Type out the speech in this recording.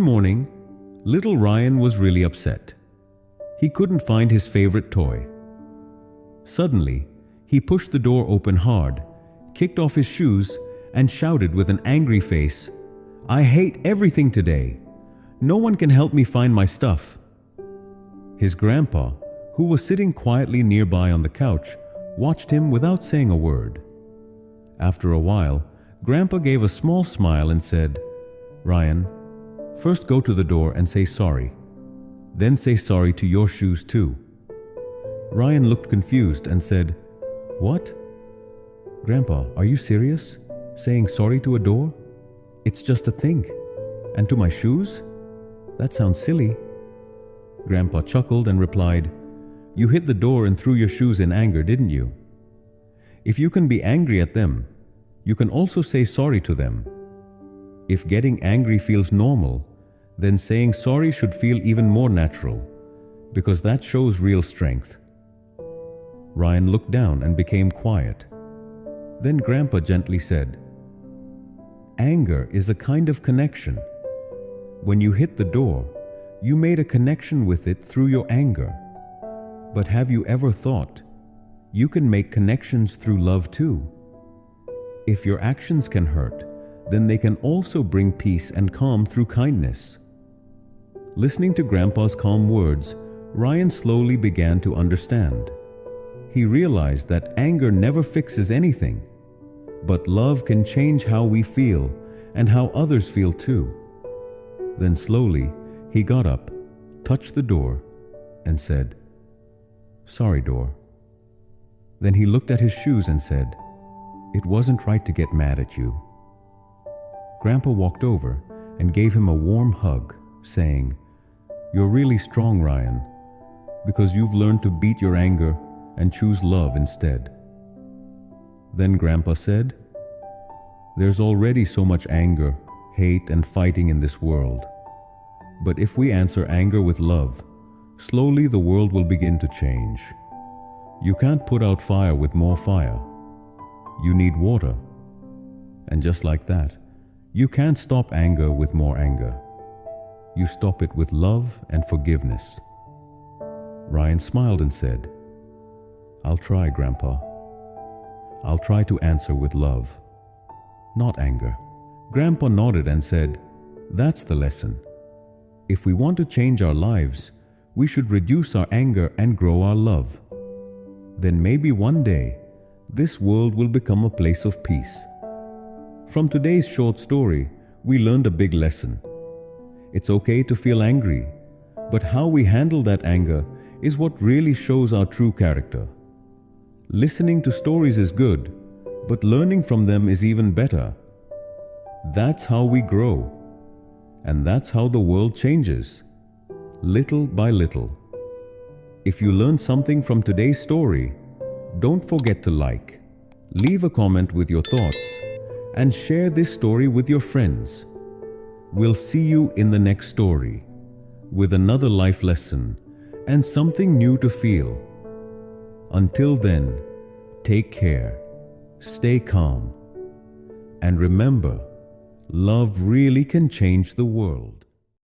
One morning, little Ryan was really upset. He couldn't find his favorite toy. Suddenly, he pushed the door open hard, kicked off his shoes, and shouted with an angry face, "I hate everything today. No one can help me find my stuff." His grandpa, who was sitting quietly nearby on the couch, watched him without saying a word. After a while, Grandpa gave a small smile and said, "Ryan, first go to the door and say sorry. Then say sorry to your shoes too." Ryan looked confused and said, "What? Grandpa, are you serious? Saying sorry to a door? It's just a thing. And to my shoes? That sounds silly." Grandpa chuckled and replied, "You hit the door and threw your shoes in anger, didn't you? If you can be angry at them, you can also say sorry to them. If getting angry feels normal, then saying sorry should feel even more natural, because that shows real strength." Ryan looked down and became quiet. Then Grandpa gently said, "Anger is a kind of connection. When you hit the door, you made a connection with it through your anger. But have you ever thought you can make connections through love too? If your actions can hurt, then they can also bring peace and calm through kindness." Listening to Grandpa's calm words, Ryan slowly began to understand. He realized that anger never fixes anything, but love can change how we feel and how others feel too. Then slowly, he got up, touched the door, and said, "Sorry, door." Then he looked at his shoes and said, "It wasn't right to get mad at you." Grandpa walked over and gave him a warm hug, saying, "You're really strong, Ryan, because you've learned to beat your anger and choose love instead." Then Grandpa said, "There's already so much anger, hate, and fighting in this world. But if we answer anger with love, slowly the world will begin to change. You can't put out fire with more fire. You need water. And just like that, you can't stop anger with more anger. You stop it with love and forgiveness." Ryan smiled and said, "I'll try, Grandpa. I'll try to answer with love, not anger." Grandpa nodded and said, "That's the lesson. If we want to change our lives, we should reduce our anger and grow our love. Then maybe one day, this world will become a place of peace." From today's short story, we learned a big lesson. It's okay to feel angry, but how we handle that anger is what really shows our true character. Listening to stories is good, but learning from them is even better. That's how we grow, and that's how the world changes, little by little. If you learned something from today's story, don't forget to like, leave a comment with your thoughts, and share this story with your friends. We'll see you in the next story with another life lesson and something new to feel. Until then, take care, stay calm, and remember, love really can change the world.